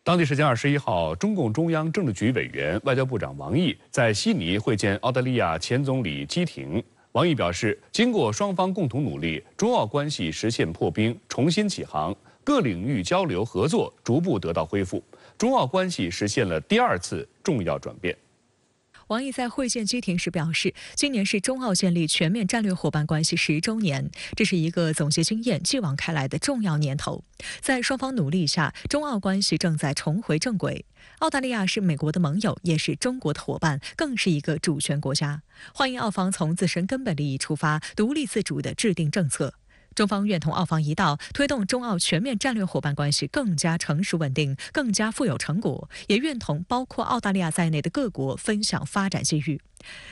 当地时间21号，中共中央政治局委员、外交部长王毅在悉尼会见澳大利亚前总理基廷。王毅表示，经过双方共同努力，中澳关系实现破冰，重新起航，各领域交流合作逐步得到恢复，中澳关系实现了第2次重要转变。王毅在会见基廷时表示，今年是中澳建立全面战略伙伴关系10周年，这是一个总结经验、继往开来的重要年头。在双方努力下，中澳关系正在重回正轨。澳大利亚是美国的盟友，也是中国的伙伴，更是一个主权国家。欢迎澳方从自身根本利益出发，独立自主地制定政策。中方愿同澳方一道，推动中澳全面战略伙伴关系更加成熟稳定，更加富有成果，也愿同包括澳大利亚在内的各国分享发展机遇。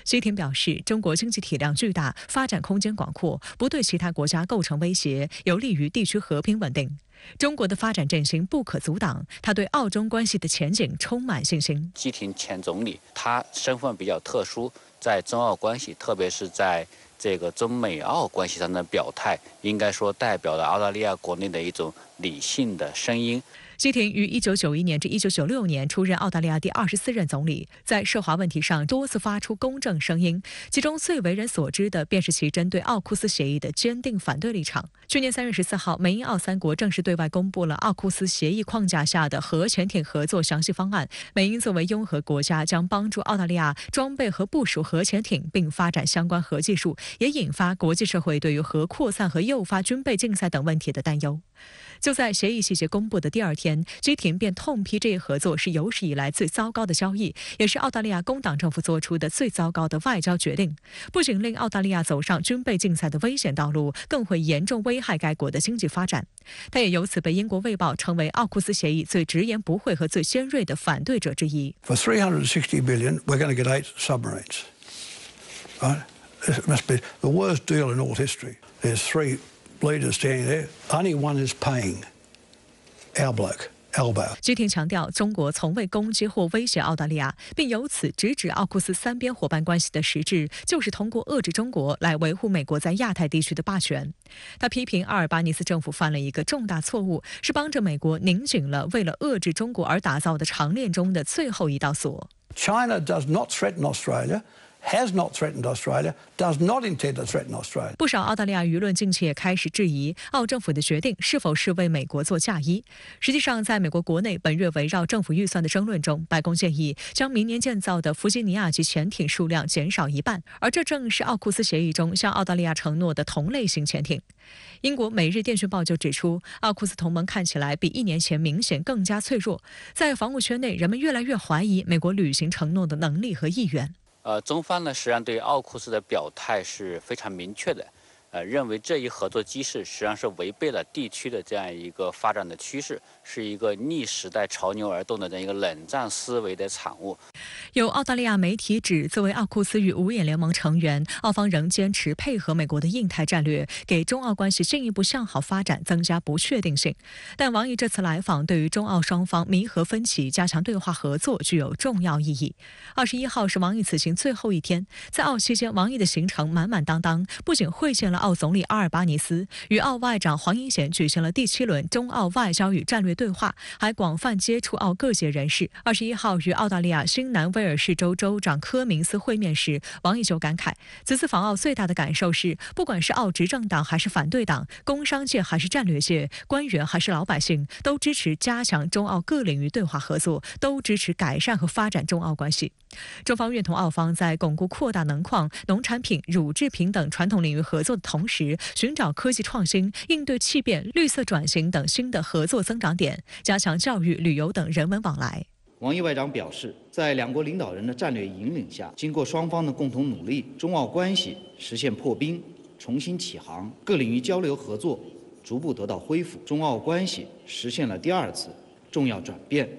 基廷表示，中国经济体量巨大，发展空间广阔，不对其他国家构成威胁，有利于地区和平稳定。中国的发展振兴不可阻挡，他对澳中关系的前景充满信心。基廷前总理，他身份比较特殊，在中澳关系，特别是在这个中美澳关系上的表态，应该说代表了澳大利亚国内的一种理性的声音。基廷于1991年至1996年出任澳大利亚第24任总理，在涉华问题上多次发出公正声音，其中最为人所知的便是其针对奥库斯协议的坚定反对立场。去年3月14号，美英澳3国正式对外公布了奥库斯协议框架下的核潜艇合作详细方案。美英作为拥核国家，将帮助澳大利亚装备和部署核潜艇，并发展相关核技术，也引发国际社会对于核扩散和诱发军备竞赛等问题的担忧。就在协议细节公布的第2天，基廷便痛批这一合作是有史以来最糟糕的交易，也是澳大利亚工党政府做出的最糟糕的外交决定，不仅令澳大利亚走上军备竞赛的危险道路，更会严重危害该国的经济发展。他也由此被英国《卫报》称为奥库斯协议最直言不讳和最尖锐的反对者之一。For 360 billion, we're going to get 8 submarines. Right? It must be the worst deal in all history. There's 3 leaders standing there. Only one is paying our bloke. 基廷强调，中国从未攻击或威胁澳大利亚，并由此直指奥库斯3边伙伴关系的实质就是通过遏制中国来维护美国在亚太地区的霸权。他批评阿尔巴尼斯政府犯了一个重大错误，是帮着美国拧紧了为了遏制中国而打造的长链中的最后一道锁。China does not threaten Australia.Has not threatened Australia, does not intend to threaten Australia. 不少澳大利亚舆论近期也开始质疑澳政府的决定是否是为美国做嫁衣。实际上，在美国国内本月围绕政府预算的争论中，白宫建议将明年建造的弗吉尼亚级潜艇数量减少1半，而这正是奥库斯协议中向澳大利亚承诺的同类型潜艇。英国《每日电讯报》就指出，奥库斯同盟看起来比1年前明显更加脆弱，在防务圈内，人们越来越怀疑美国履行承诺的能力和意愿。中方呢，实际上对奥库斯的表态是非常明确的，认为这一合作机制实际上是违背了地区的这样一个发展的趋势，是一个逆时代潮流而动的这样一个冷战思维的产物。有澳大利亚媒体指，作为奥库斯与五眼联盟成员，澳方仍坚持配合美国的印太战略，给中澳关系进一步向好发展增加不确定性。但王毅这次来访对于中澳双方弥合分歧、加强对话合作具有重要意义。21号是王毅此行最后一天，在澳期间，王毅的行程满满当当，不仅会见了澳总理阿尔巴尼斯，与澳外长黄英贤举行了第7轮中澳外交与战略对话，还广泛接触澳各界人士。21号与澳大利亚新南威尔士州州长科明斯会面时，王毅就感慨，此次访澳最大的感受是，不管是澳执政党还是反对党，工商界还是战略界，官员还是老百姓，都支持加强中澳各领域对话合作，都支持改善和发展中澳关系。中方愿同澳方在巩固扩大能矿、农产品、乳制品等传统领域合作的同时，寻找科技创新、应对气变、绿色转型等新的合作增长点，加强教育、旅游等人文往来。王毅外长表示，在两国领导人的战略引领下，经过双方的共同努力，中澳关系实现破冰、重新起航，各领域交流合作逐步得到恢复，中澳关系实现了第2次重要转变。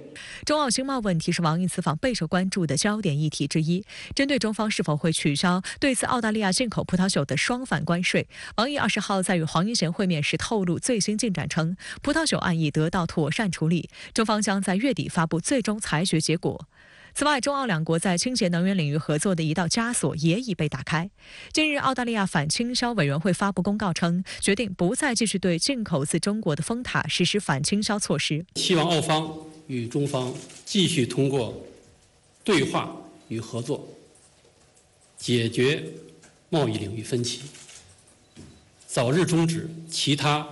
中澳经贸问题是王毅此访备受关注的焦点议题之一。针对中方是否会取消对自澳大利亚进口葡萄酒的双反关税，王毅20号在与黄英贤会面时透露最新进展称，葡萄酒案已得到妥善处理，中方将在月底发布最终裁决结果。此外，中澳两国在清洁能源领域合作的一道枷锁也已被打开。近日，澳大利亚反倾销委员会发布公告称，决定不再继续对进口自中国的风塔实施反倾销措施。希望澳方与中方继续通过对话与合作，解决贸易领域分歧，早日终止其他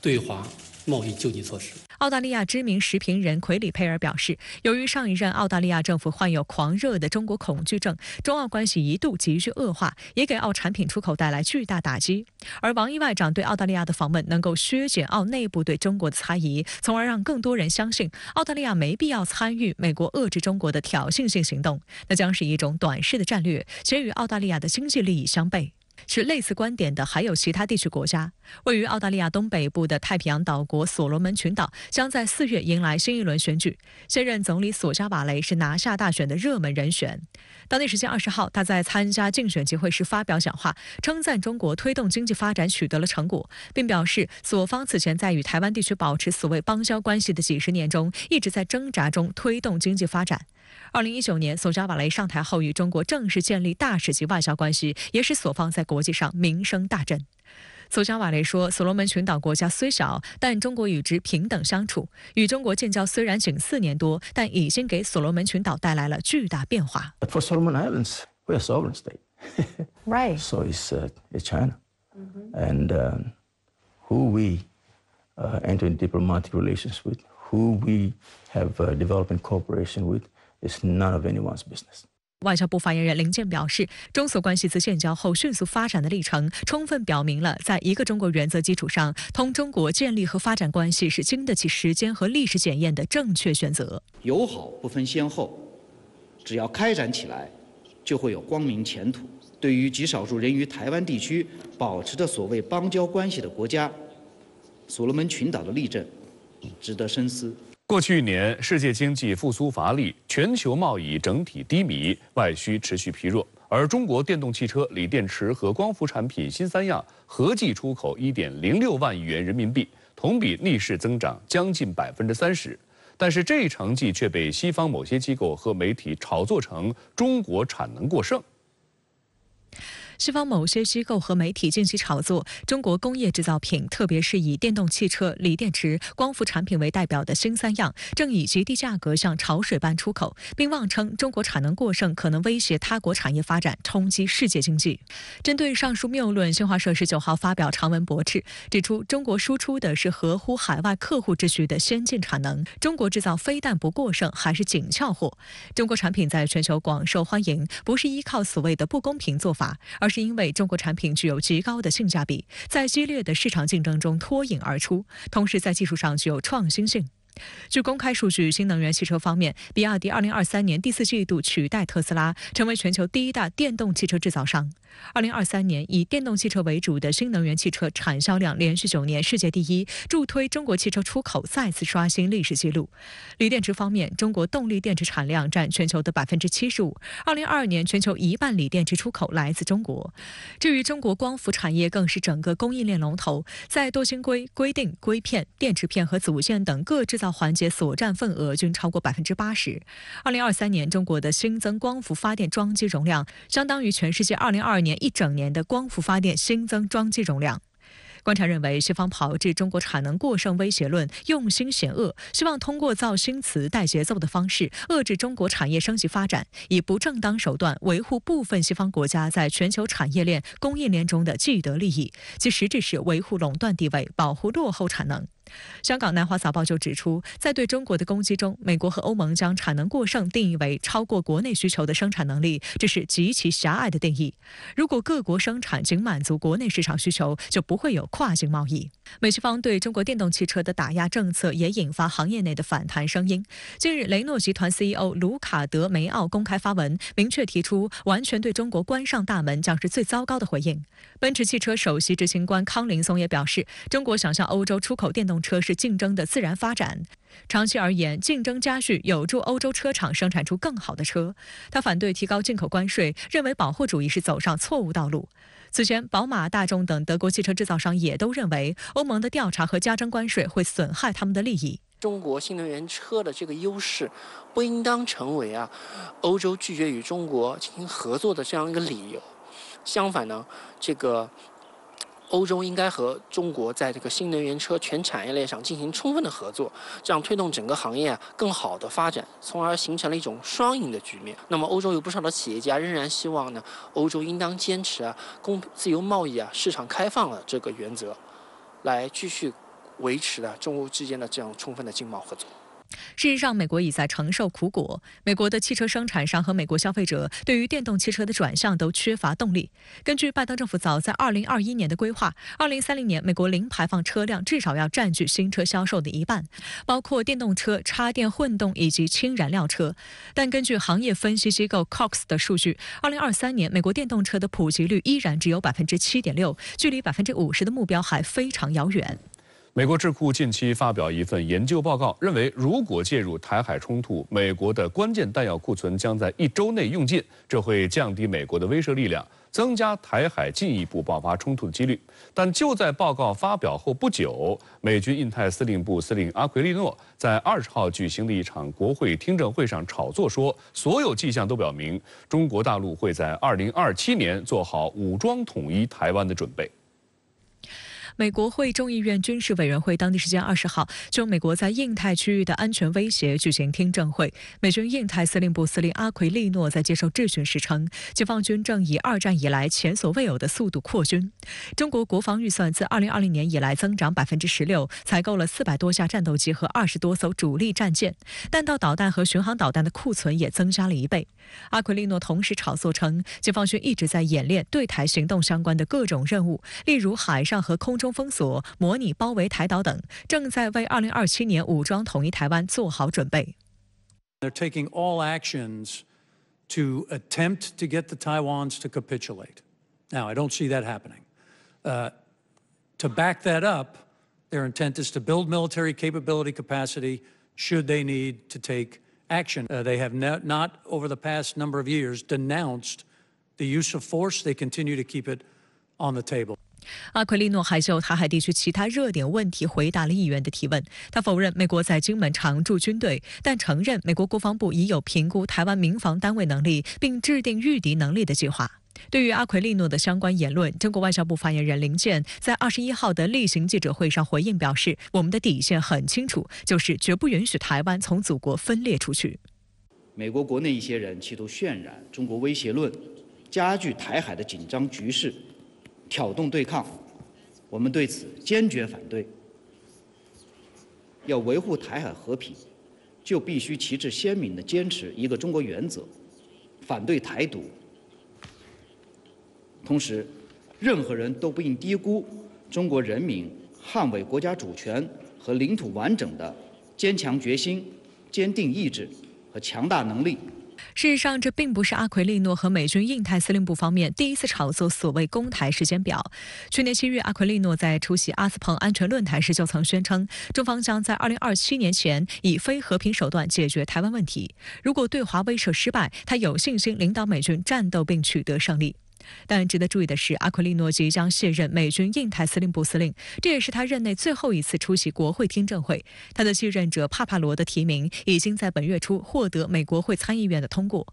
对华贸易救济措施。澳大利亚知名时评人奎里佩尔表示，由于上一任澳大利亚政府患有狂热的中国恐惧症，中澳关系一度急剧恶化，也给澳产品出口带来巨大打击。而王毅外长对澳大利亚的访问能够削减澳内部对中国的猜疑，从而让更多人相信澳大利亚没必要参与美国遏制中国的挑衅性行动，那将是一种短视的战略，且与澳大利亚的经济利益相悖。持类似观点的还有其他地区国家。位于澳大利亚东北部的太平洋岛国所罗门群岛将在4月迎来新一轮选举，现任总理索加瓦雷是拿下大选的热门人选。当地时间20号，他在参加竞选集会时发表讲话，称赞中国推动经济发展取得了成果，并表示所方此前在与台湾地区保持所谓邦交关系的几十年中，一直在挣扎中推动经济发展。2019年，索加瓦雷上台后与中国正式建立大使级外交关系，也使所方在国际上名声大振。索加瓦雷说，所罗门群岛国家虽小，但中国与之平等相处。与中国建交虽然仅4年多，但已经给所罗门群岛带来了巨大变化。But for Solomon Islands, we're a sovereign state. Right. So it's China. And who we enter in diplomatic relations with, who we have developing cooperation with, is none of anyone's business. 外交部发言人林健表示，中所关系自建交后迅速发展的历程，充分表明了在一个中国原则基础上，同中国建立和发展关系是经得起时间和历史检验的正确选择。友好不分先后，只要开展起来，就会有光明前途。对于极少数人于台湾地区保持着所谓邦交关系的国家，所罗门群岛的例证值得深思。过去1年，世界经济复苏乏力，全球贸易整体低迷，外需持续疲弱。而中国电动汽车、锂电池和光伏产品新3样合计出口1.06万亿元人民币，同比逆势增长将近30%。但是这一成绩却被西方某些机构和媒体炒作成中国产能过剩。西方某些机构和媒体近期炒作中国工业制造品，特别是以电动汽车、锂电池、光伏产品为代表的新3样，正以极低价格像潮水般出口，并妄称中国产能过剩可能威胁他国产业发展，冲击世界经济。针对上述谬论，新华社19号发表长文驳斥，指出中国输出的是合乎海外客户秩序的先进产能，中国制造非但不过剩，还是紧俏货。中国产品在全球广受欢迎，不是依靠所谓的不公平做法，而是因为中国产品具有极高的性价比，在激烈的市场竞争中脱颖而出，同时在技术上具有创新性。据公开数据，新能源汽车方面，比亚迪2023年第4季度取代特斯拉，成为全球第1大电动汽车制造商。2023年，以电动汽车为主的新能源汽车产销量连续9年世界第1，助推中国汽车出口再次刷新历史纪录。锂电池方面，中国动力电池产量占全球的75%，2022年全球1半锂电池出口来自中国。至于中国光伏产业，更是整个供应链龙头，在多晶硅、硅锭、硅片、电池片和组件等各制造环节所占份额均超过80%。2023年，中国的新增光伏发电装机容量相当于全世界2022年一整年的光伏发电新增装机容量。观察认为，西方炮制中国产能过剩威胁论用心险恶，希望通过造新词带节奏的方式遏制中国产业升级发展，以不正当手段维护部分西方国家在全球产业链、供应链中的既得利益，其实质是维护垄断地位，保护落后产能。香港南华早报就指出，在对中国的攻击中，美国和欧盟将产能过剩定义为超过国内需求的生产能力，这是极其狭隘的定义。如果各国生产仅满足国内市场需求，就不会有跨境贸易。美西方对中国电动汽车的打压政策也引发行业内的反弹声音。近日，雷诺集团 CEO 卢卡德梅奥公开发文，明确提出完全对中国关上大门将是最糟糕的回应。奔驰汽车首席执行官康林松也表示，中国想向欧洲出口电动车是竞争的自然发展，长期而言，竞争加剧有助欧洲车厂生产出更好的车。他反对提高进口关税，认为保护主义是走上错误道路。此前，宝马、大众等德国汽车制造商也都认为，欧盟的调查和加征关税会损害他们的利益。中国新能源车的这个优势，不应当成为欧洲拒绝与中国进行合作的这样一个理由。相反呢，这个欧洲应该和中国在这个新能源车全产业链上进行充分的合作，这样推动整个行业更好的发展，从而形成了一种双赢的局面。那么，欧洲有不少的企业家仍然希望呢，欧洲应当坚持自由贸易市场开放的这个原则，来继续维持中欧之间的这样充分的经贸合作。事实上，美国已在承受苦果。美国的汽车生产商和美国消费者对于电动汽车的转向都缺乏动力。根据拜登政府早在2021年的规划，2030年美国零排放车辆至少要占据新车销售的一半，包括电动车、插电混动以及氢燃料车。但根据行业分析机构 Cox 的数据，2023年美国电动车的普及率依然只有7.6%，距离50%的目标还非常遥远。美国智库近期发表一份研究报告，认为如果介入台海冲突，美国的关键弹药库存将在1周内用尽，这会降低美国的威慑力量，增加台海进一步爆发冲突的几率。但就在报告发表后不久，美军印太司令部司令阿奎利诺在20号举行的一场国会听证会上炒作说，所有迹象都表明，中国大陆会在2027年做好武装统一台湾的准备。美国会众议院军事委员会当地时间20号就美国在印太区域的安全威胁举行听证会。美军印太司令部司令阿奎利诺在接受质询时称，解放军正以2战以来前所未有的速度扩军。中国国防预算自2020年以来增长16%，采购了400多架战斗机和20多艘主力战舰，弹道导弹和巡航导弹的库存也增加了1倍。阿奎利诺同时炒作称，解放军一直在演练对台行动相关的各种任务，例如海上和空中封锁、模拟包围台岛等，正在为2027年武装统一台湾做好准备。They're taking all actions to attempt to get the Taiwans to capitulate. Now, I don't see that happening. To back that up, their intent is to build military capability capacity should they need to take action. They have not, over the past number of years, denounced the use of force. They continue to keep it on the table. 阿奎利诺还就台海地区其他热点问题回答了议员的提问。他否认美国在金门常驻军队，但承认美国国防部已有评估台湾民防单位能力，并制定御敌能力的计划。对于阿奎利诺的相关言论，中国外交部发言人林健在21号的例行记者会上回应表示，我们的底线很清楚，就是绝不允许台湾从祖国分裂出去。美国国内一些人企图渲染中国威胁论，加剧台海的紧张局势，挑动对抗，我们对此坚决反对。要维护台海和平，就必须旗帜鲜明地坚持一个中国原则，反对台独。同时，任何人都不应低估中国人民捍卫国家主权和领土完整的坚强决心、坚定意志和强大能力。事实上，这并不是阿奎利诺和美军印太司令部方面第一次炒作所谓攻台时间表。去年7月，阿奎利诺在出席阿斯彭安全论坛时就曾宣称，中方将在2027年前以非和平手段解决台湾问题。如果对华威慑失败，他有信心领导美军战斗并取得胜利。但值得注意的是，阿奎利诺即将卸任美军印太司令部司令，这也是他任内最后一次出席国会听证会。他的继任者帕帕罗的提名已经在本月初获得美国会参议院的通过。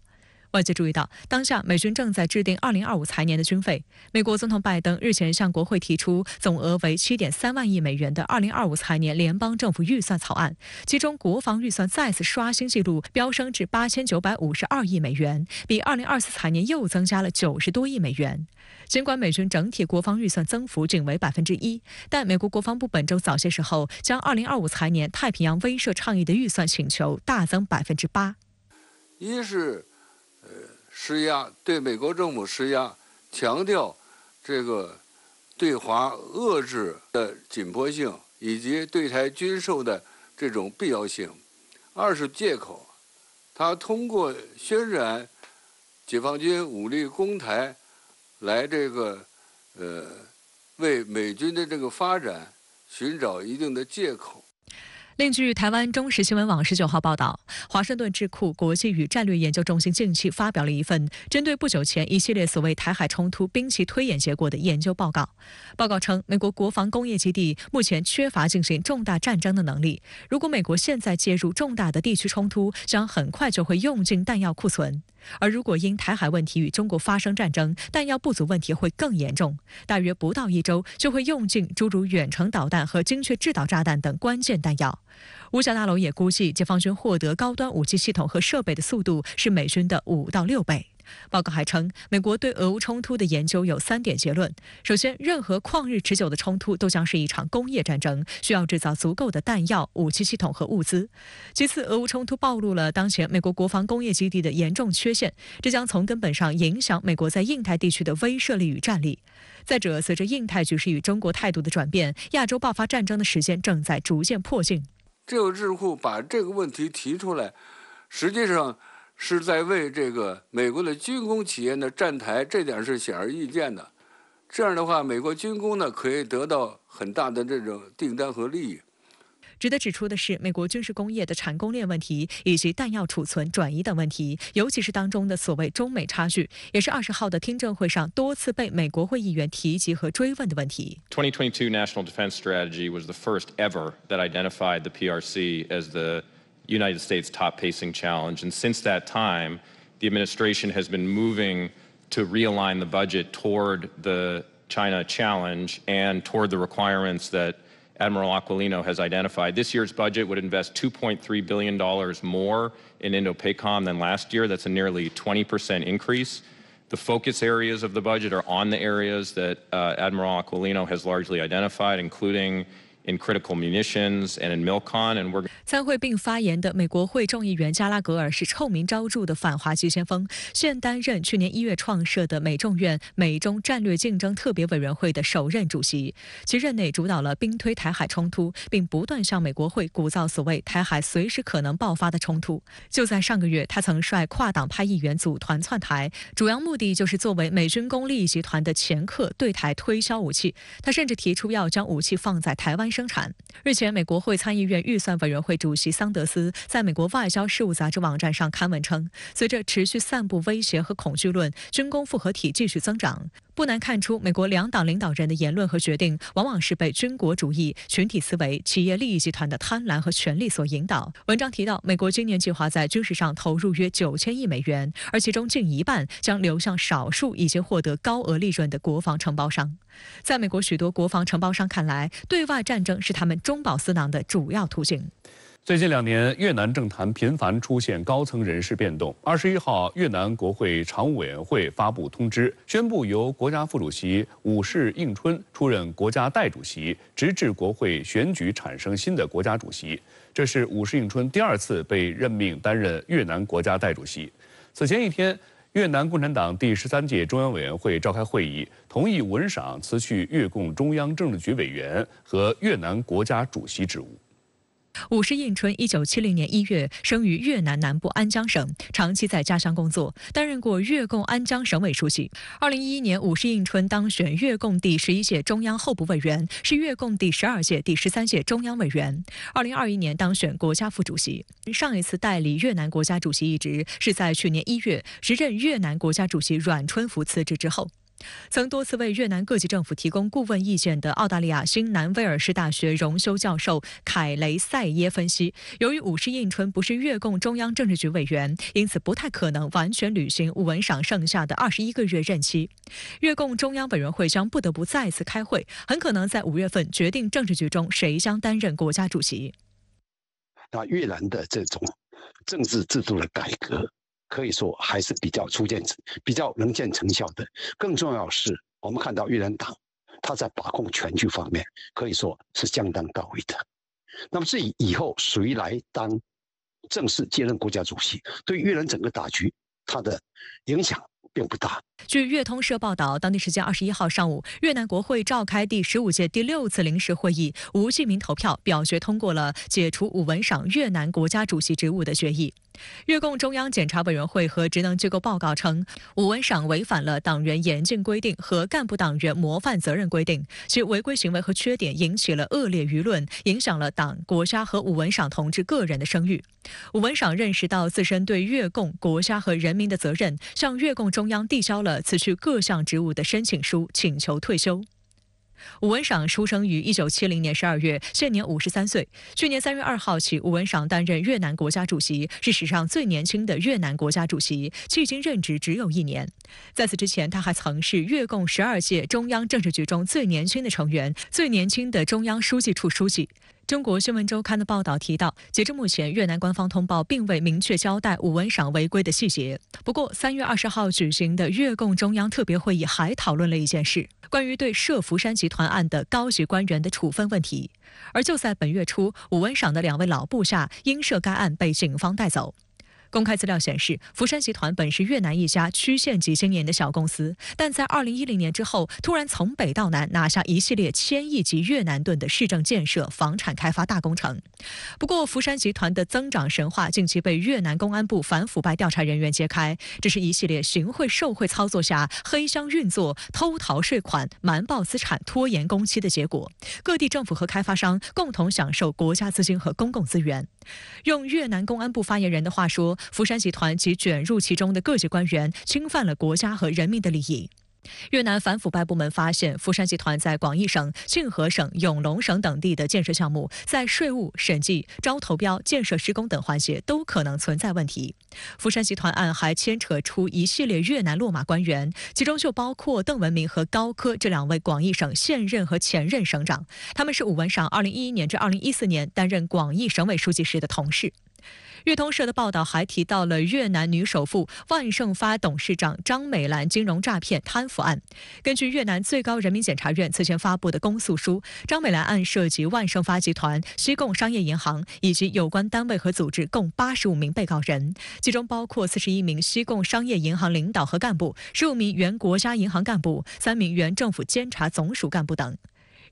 外界注意到，当下美军正在制定2025财年的军费。美国总统拜登日前向国会提出总额为7.3万亿美元的2025财年联邦政府预算草案，其中国防预算再次刷新纪录，飙升至8952亿美元，比2024财年又增加了90多亿美元。尽管美军整体国防预算增幅仅为1%，但美国国防部本周早些时候将2025财年太平洋威慑倡议的预算请求大增8%。一是施压，对美国政府施压，强调这个对华遏制的紧迫性以及对台军售的这种必要性。二是借口，他通过渲染解放军武力攻台来为美军的这个发展寻找一定的借口。另据台湾中时新闻网19号报道，华盛顿智库国际与战略研究中心近期发表了一份针对不久前一系列所谓台海冲突兵棋推演结果的研究报告。报告称，美国国防工业基地目前缺乏进行重大战争的能力，如果美国现在介入重大的地区冲突，将很快就会用尽弹药库存。而如果因台海问题与中国发生战争，弹药不足问题会更严重，大约不到1周就会用尽诸如远程导弹和精确制导炸弹等关键弹药。五角大楼也估计，解放军获得高端武器系统和设备的速度是美军的5到6倍。报告还称，美国对俄乌冲突的研究有3点结论：首先，任何旷日持久的冲突都将是一场工业战争，需要制造足够的弹药、武器系统和物资；其次，俄乌冲突暴露了当前美国国防工业基地的严重缺陷，这将从根本上影响美国在印太地区的威慑力与战力；再者，随着印太局势与中国态度的转变，亚洲爆发战争的时间正在逐渐迫近。这个智库把这个问题提出来，实际上是在为这个美国的军工企业呢站台，这点是显而易见的。这样的话，美国军工呢可以得到很大的这种订单和利益。值得指出的是，美国军事工业的产供链问题以及弹药储存转移等问题，尤其是当中的所谓中美差距，也是20号的听证会上多次被美国会议员提及和追问的问题。2022 National Defense Strategy was the first ever that identified the PRC as the United States top pacing challenge, and since that time, the administration has been moving to realign the budget toward the China challenge and toward the requirements that Admiral Aquilino has identified. This year's budget would invest $2.3 billion more in Indo-PACOM than last year. That's a nearly 20% increase. The focus areas of the budget are on the areas that Admiral Aquilino has largely identified, including in critical munitions and in MILCON, and we're 参会并发言的美国会众议员加拉格尔是臭名昭著的反华急先锋，现担任去年1月创设的美众院美中战略竞争特别委员会的首任主席。其任内主导了兵推台海冲突，并不断向美国会鼓噪所谓台海随时可能爆发的冲突。就在上个月，他曾率跨党派议员组团窜台，主要目的就是作为美军工利益集团的掮客对台推销武器。他甚至提出要将武器放在台湾生产。日前，美国会参议院预算委员会主席桑德斯在美国外交事务杂志网站上刊文称，随着持续散布威胁和恐惧论，军工复合体继续增长。不难看出，美国2党领导人的言论和决定往往是被军国主义、群体思维、企业利益集团的贪婪和权力所引导。文章提到，美国今年计划在军事上投入约9000亿美元，而其中近一半将流向少数已经获得高额利润的国防承包商。在美国许多国防承包商看来，对外战争是他们中饱私囊的主要途径。最近2年，越南政坛频繁出现高层人事变动。21号，越南国会常务委员会发布通知，宣布由国家副主席武氏应春出任国家代主席，直至国会选举产生新的国家主席。这是武氏应春第2次被任命担任越南国家代主席。此前一天，越南共产党第13届中央委员会召开会议，同意文赏辞去越共中央政治局委员和越南国家主席职务。武氏应春1970年1月生于越南南部安江省，长期在家乡工作，担任过越共安江省委书记。2011年，武氏应春当选越共第11届中央候补委员，是越共第12届、第13届中央委员。2021年当选国家副主席。上一次代理越南国家主席一职是在去年1月，时任越南国家主席阮春福辞职之后。曾多次为越南各级政府提供顾问意见的澳大利亚新南威尔士大学荣休教授凯雷塞耶分析，由于武氏应春不是越共中央政治局委员，因此不太可能完全履行武文赏剩下的21个月任期。越共中央委员会将不得不再次开会，很可能在5月份决定政治局中谁将担任国家主席。那越南的这种政治制度的改革，可以说还是比较能见成效的。更重要的是，我们看到越南党他在把控全局方面可以说是相当到位的。那么至于以后谁来当正式接任国家主席，对越南整个大局它的影响并不大。据越通社报道，当地时间21号上午，越南国会召开第15届第6次临时会议，无记名投票表决通过了解除武文赏越南国家主席职务的决议。越共中央检察委员会和职能机构报告称，武文赏违反了党员严禁规定和干部党员模范责任规定，其违规行为和缺点引起了恶劣舆论，影响了党、国家和武文赏同志个人的声誉。武文赏认识到自身对越共、国家和人民的责任，向越共中央递交了辞去各项职务的申请书，请求退休。武文赏出生于1970年12月，现年53岁。去年3月2号起，武文赏担任越南国家主席，是史上最年轻的越南国家主席，迄今任职只有1年。在此之前，他还曾是越共12届中央政治局中最年轻的成员，最年轻的中央书记处书记。中国新闻周刊的报道提到，截至目前，越南官方通报并未明确交代武文赏违规的细节。不过，3月20号举行的越共中央特别会议还讨论了一件事，关于对涉福山集团案的高级官员的处分问题。而就在本月初，武文赏的2位老部下因涉该案被警方带走。公开资料显示，福山集团本是越南一家区县级经营的小公司，但在2010年之后，突然从北到南拿下一系列1000亿级越南盾的市政建设、房产开发大工程。不过，福山集团的增长神话近期被越南公安部反腐败调查人员揭开，这是一系列行贿受贿操作下黑箱运作、偷逃税款、瞒报资产、拖延工期的结果。各地政府和开发商共同享受国家资金和公共资源。用越南公安部发言人的话说，福山集团及卷入其中的各级官员侵犯了国家和人民的利益。越南反腐败部门发现，福山集团在广义省、庆和省、永隆省等地的建设项目，在税务、审计、招投标、建设施工等环节都可能存在问题。福山集团案还牵扯出一系列越南落马官员，其中就包括邓文明和高科这2位广义省现任和前任省长，他们是武文赏2011年至2014年担任广义省委书记时的同事。越通社的报道还提到了越南女首富万盛发董事长张美兰金融诈骗贪腐案。根据越南最高人民检察院此前发布的公诉书，张美兰案涉及万盛发集团、西贡商业银行以及有关单位和组织共85名被告人，其中包括41名西贡商业银行领导和干部、15名原国家银行干部、3名原政府监察总署干部等。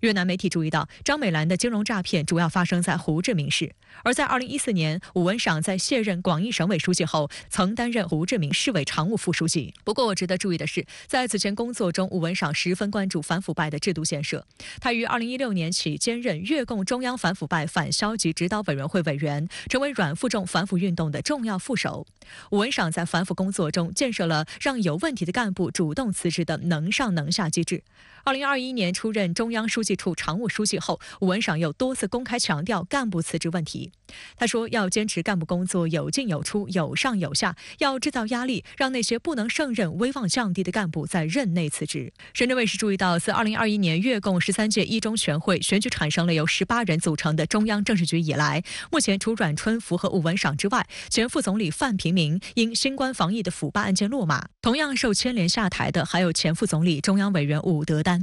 越南媒体注意到，张美兰的金融诈骗主要发生在胡志明市。而在2014年，武文赏在卸任广义省委书记后，曾担任胡志明市委常务副书记。不过，值得注意的是，在此前工作中，武文赏十分关注反腐败的制度建设。他于2016年起兼任越共中央反腐败反消极指导委员会委员，成为阮富仲反腐运动的重要副手。武文赏在反腐工作中建设了让有问题的干部主动辞职的能上能下机制。2021年出任中央书记处常务书记后，武文赏又多次公开强调干部辞职问题。他说，要坚持干部工作有进有出、有上有下，要制造压力，让那些不能胜任、威望降低的干部在任内辞职。深圳卫视注意到，自2021年越共13届一中全会选举产生了由18人组成的中央政治局以来，目前除阮春福和武文赏之外，前副总理范平明因新冠防疫的腐败案件落马，同样受牵连下台的还有前副总理、中央委员伍德丹。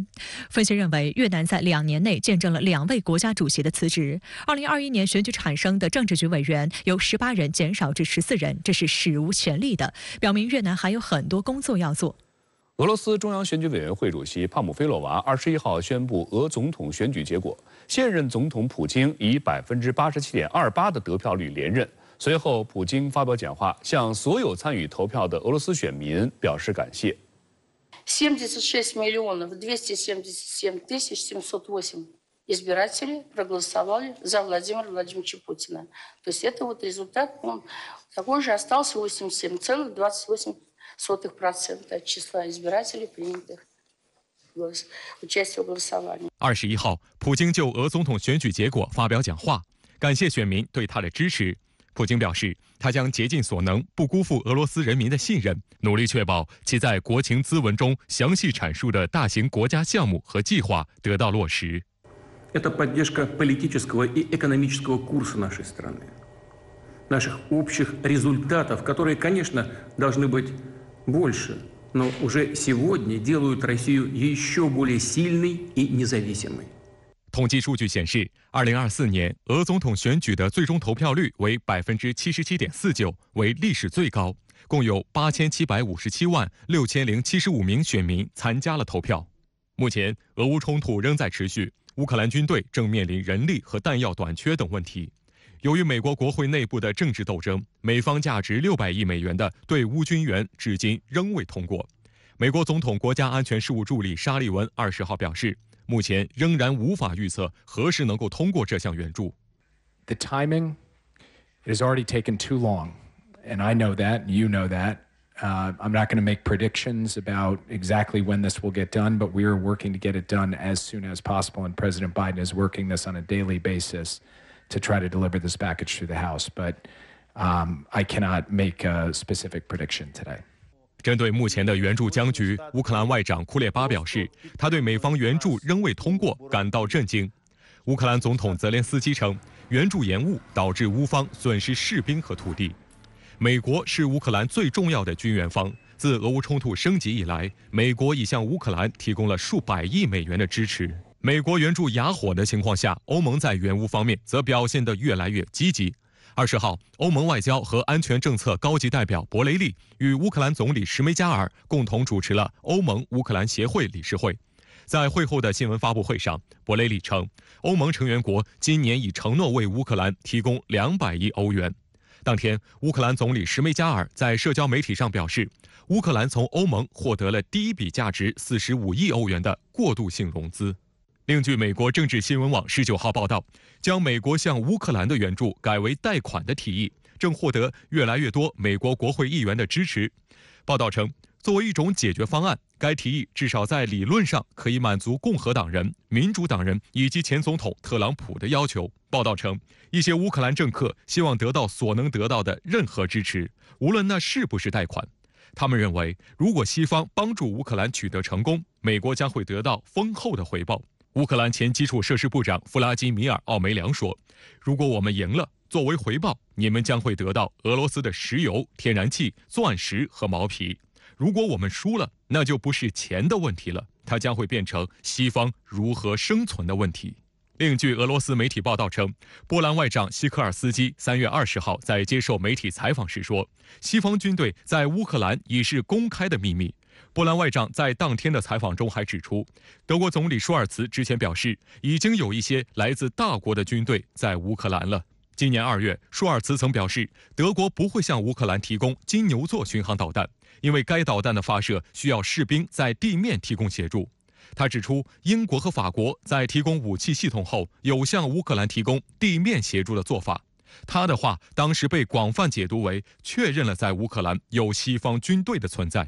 分析认为，越南在2年内见证了2位国家主席的辞职。2021年选举产生的政治局委员由18人减少至14人，这是史无前例的，表明越南还有很多工作要做。俄罗斯中央选举委员会主席帕姆菲洛娃21号宣布俄总统选举结果，现任总统普京以87.28%的得票率连任。随后，普京发表讲话，向所有参与投票的俄罗斯选民表示感谢。76,777,708 избиратели проголосовали за Владимира Владимировича Путина. То есть это вот результат, он такой же остался 87,28% от числа избирателей, принятых участие в голосовании. 21号，普京就俄总统选举结果发表讲话，感谢选民对他的支持。普京表示，他将竭尽所能，不辜负俄罗斯人民的信任，努力确保其在国情咨文中详细阐述的大型国家项目和计划得到落实。Это поддержка политического и экономического курса нашей страны, наших общих результатов, которые, конечно, должны быть больше, но уже сегодня делают Россию еще более сильной и независимой. 统计数据显示，2024年俄总统选举的最终投票率为77.49%，为历史最高。共有8757万6075名选民参加了投票。目前，俄乌冲突仍在持续，乌克兰军队正面临人力和弹药短缺等问题。由于美国国会内部的政治斗争，美方价值600亿美元的对乌军援至今仍未通过。美国总统国家安全事务助理沙利文20号表示，目前仍然无法预测何时能够通过这项援助。The timing has already taken too long, and I know that, and you know that. I'm not going to make predictions about exactly when this will get done, but we are working to get it done as soon as possible, and President Biden is working this on a daily basis to try to deliver this package through the House. But I cannot make a specific prediction today. 针对目前的援助僵局，乌克兰外长库列巴表示，他对美方援助仍未通过感到震惊。乌克兰总统泽连斯基称，援助延误导致乌方损失士兵和土地。美国是乌克兰最重要的军援方，自俄乌冲突升级以来，美国已向乌克兰提供了数百亿美元的支持。美国援助哑火的情况下，欧盟在援乌方面则表现得越来越积极。20号，欧盟外交和安全政策高级代表博雷利与乌克兰总理什梅加尔共同主持了欧盟乌克兰协会理事会。在会后的新闻发布会上，博雷利称，欧盟成员国今年已承诺为乌克兰提供200亿欧元。当天，乌克兰总理什梅加尔在社交媒体上表示，乌克兰从欧盟获得了第一笔价值45亿欧元的过渡性融资。另据美国政治新闻网19号报道，将美国向乌克兰的援助改为贷款的提议正获得越来越多美国国会议员的支持。报道称，作为一种解决方案，该提议至少在理论上可以满足共和党人、民主党人以及前总统特朗普的要求。报道称，一些乌克兰政客希望得到所能得到的任何支持，无论那是不是贷款。他们认为，如果西方帮助乌克兰取得成功，美国将会得到丰厚的回报。乌克兰前基础设施部长弗拉基米尔·奥梅良说，如果我们赢了，作为回报，你们将会得到俄罗斯的石油、天然气、钻石和毛皮。如果我们输了，那就不是钱的问题了，它将会变成西方如何生存的问题。另据俄罗斯媒体报道称，波兰外长希科尔斯基3月20号在接受媒体采访时说，西方军队在乌克兰已是公开的秘密。波兰外长在当天的采访中还指出，德国总理舒尔茨之前表示，已经有一些来自大国的军队在乌克兰了。今年2月，舒尔茨曾表示，德国不会向乌克兰提供金牛座巡航导弹，因为该导弹的发射需要士兵在地面提供协助。他指出，英国和法国在提供武器系统后，有向乌克兰提供地面协助的做法。他的话当时被广泛解读为确认了在乌克兰有西方军队的存在。